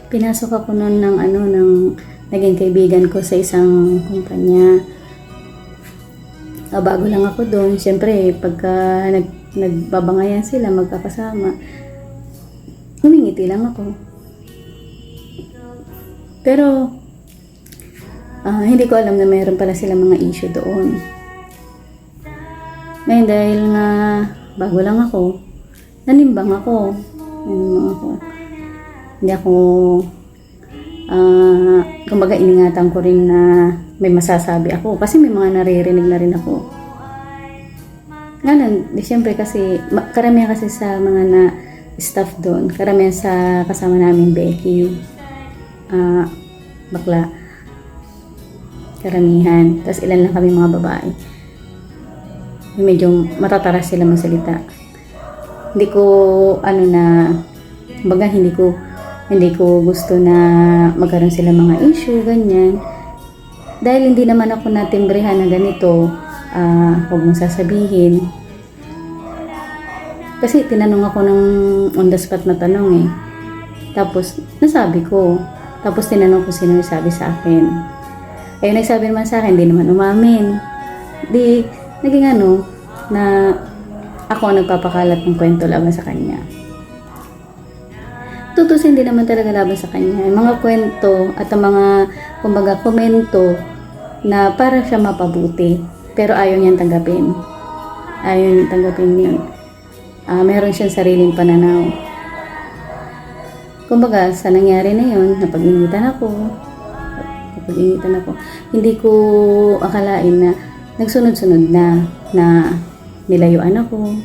Pinasok ako noon ng naging kaibigan ko sa isang kumpanya. Bago lang ako doon. Siyempre, pagka nagbabangayan sila, magkakasama, humingiti lang ako. Pero, hindi ko alam na mayroon pala sila mga issue doon. Ngayon, dahil nga bago lang ako, nanimbang ako. Hindi ako, kumbaga iningatan ko rin na may masasabi ako. Kasi may mga naririnig na rin ako. Ngayon, siyempre kasi, karamihan kasi sa mga staff doon, karamihan sa kasama namin, Becky, bakla, karamihan. Tapos ilan lang kami mga babae. Medyo matataras sila magsalita. Hindi ko, hindi ko gusto na magkaroon sila mga issue, ganyan. Dahil hindi naman ako natimbrehan na ganito, huwag mong sasabihin. Kasi tinanong ako ng on the spot na tanong eh. Tapos, nasabi ko. Tapos tinanong ko sino yung sabi sa akin. Ayun, nagsabi naman sa akin, hindi naman umamin. Di, naging na ako ang nagpapakalat ng kwento laban sa kanya. Tutusin din naman talaga laban sa kanya. Yung mga kwento at ang mga, kumbaga, komento na para siya mapabuti. Pero ayaw niyang tanggapin. Ayaw niyang tanggapin yun. Meron siyang sariling pananaw. Kumbaga, sa nangyari na yun, napag-initan ako. Hindi ko akalain na nagsunod-sunod na nilayuan ako.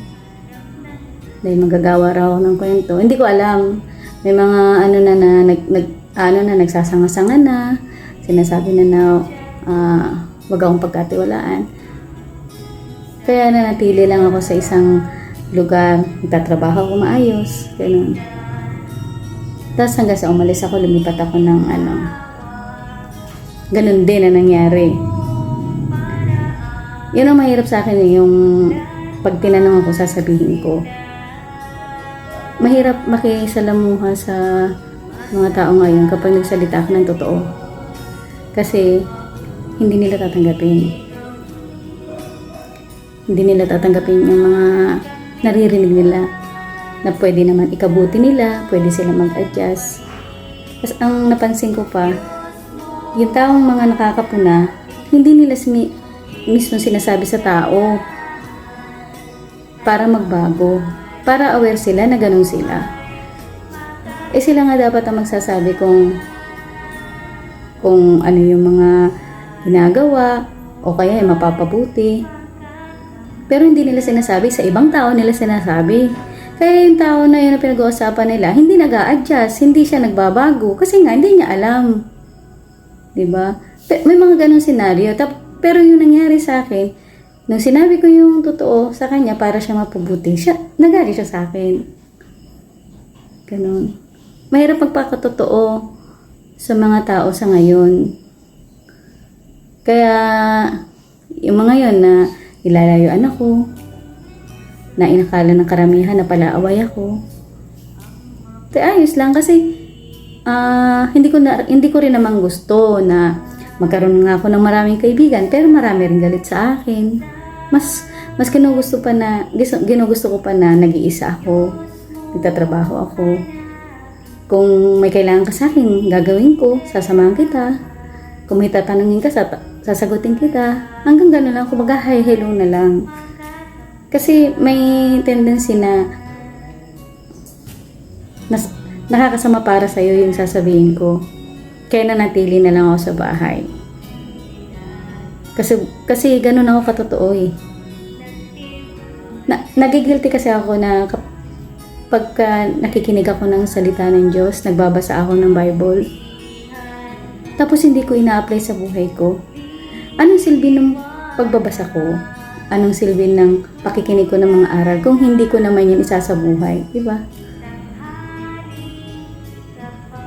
Dahil magagawa raw ako ng kwento. Hindi ko alam. May mga nagsasanga-sanga na. Sinasabi na wag akong pagkatiwalaan. Kaya nanatili lang ako sa isang lugar. Nagtatrabaho ako maayos. Ganun. Tapos hanggang sa umalis ako, lumipat ako ng ganun din na nangyari. Yun ang mahirap sa akin yung pag tinanong ako, sasabihin ko. Mahirap makisalamuha sa mga tao ngayon kapag nagsalita ako ng totoo. Kasi hindi nila tatanggapin. Hindi nila tatanggapin yung mga naririnig nila na pwede naman ikabuti nila, pwede sila mag-adjust. Tapos ang napansin ko pa, yung taong mga nakakapuna, hindi nila mismo sinasabi sa tao para magbago, para aware sila na ganun sila. Sila nga dapat ang magsasabi kung ano yung mga ginagawa o kaya yung mapapabuti. Pero hindi nila sinasabi, sa ibang tao nila sinasabi. Kaya yung tao na yun na pinag-uusapan nila, hindi nag-a-adjust, hindi siya nagbabago kasi nga hindi niya alam. Diba? May mga ganong senaryo. Pero yung nangyari sa akin, nung sinabi ko yung totoo sa kanya para siya mapabuti, nagalit siya sa akin. Ganon. Mahirap magpakatotoo sa mga tao sa ngayon. Kaya, yung mga yun na ilalayuan ako, na inakala ng karamihan na palaaway ako. Kaya ayos lang kasi hindi ko rin naman gusto na magkaroon nga ako ng maraming kaibigan, pero marami rin galit sa akin. Mas ginugusto ko pa na nag-iisa ako, nagtatrabaho ako. Kung may kailangan ka sa akin, gagawin ko, sasamahan kita. Kung may tatanungin ka, sasagutin kita. Hanggang gano'n lang, kumbaga hi-hello na lang. Kasi may tendency na nakakasama para sa'yo yung sasabihin ko. Kaya nanatili na lang ako sa bahay. Kasi ganun ako katotoo eh. Nagigilty kasi ako na pagka nakikinig ako ng salita ng Diyos, nagbabasa ako ng Bible, tapos hindi ko ina-apply sa buhay ko. Anong silbi ng pagbabasa ko? Anong silbi ng pakikinig ko ng mga aral kung hindi ko naman yun isa sa buhay? Diba?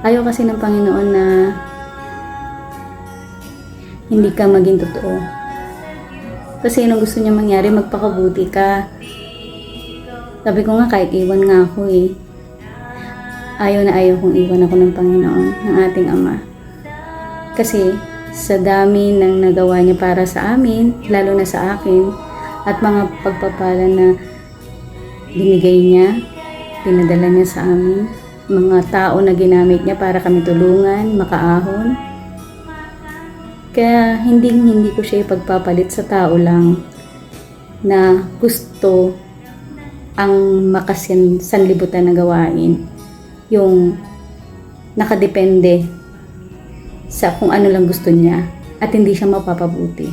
Ayaw kasi ng Panginoon na hindi ka maging totoo. Kasi yun ang gusto niya mangyari, magpakabuti ka. Sabi ko nga, kahit iwan nga ako eh. ayaw na ayaw kong iwan ako ng Panginoon, ng ating Ama. Kasi sa dami ng nagawa niya para sa amin, lalo na sa akin, at mga pagpapala na binigay niya, pinadala niya sa amin, mga tao na ginamit niya para kami tulungan, makaahon. Kaya hindi ko siya ipagpapalit sa tao lang na gusto ang makasanlibutan na gawain. Yung nakadepende sa kung ano lang gusto niya at hindi siya mapapabuti.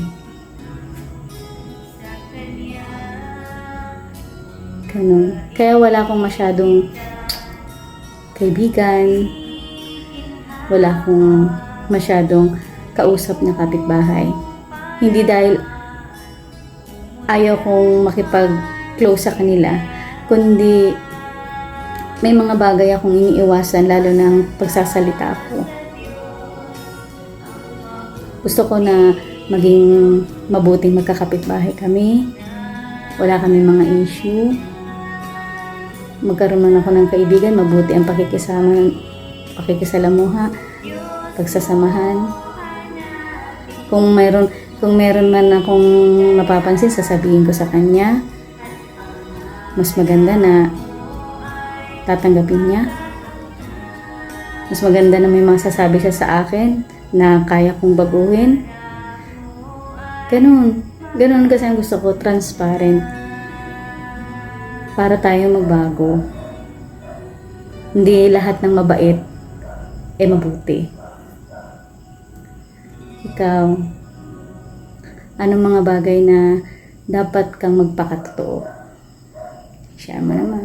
Ganun. Kaya wala akong masyadong kaibigan, wala akong masyadong kausap na kapitbahay. Hindi dahil ayaw kong makipag-close sa kanila, kundi may mga bagay akong iniiwasan, lalo na ang pagsasalita ko. Gusto ko na maging mabuting magkakapitbahay kami. Wala kami mga issue. Magkaroon man ako ng kaibigan, mabuti ang pakikisalamuha, pagsasamahan. Kung meron man akong mapapansin, sasabihin ko sa kanya. Mas maganda na tatanggapin niya. Mas maganda na may mga sasabi siya sa akin na kaya kong baguhin. Ganun kasi ang gusto ko, transparent. Para tayo magbago. Hindi lahat ng mabait mabuti. Ikaw, anong mga bagay na dapat kang magpakatotoo? Share mo naman.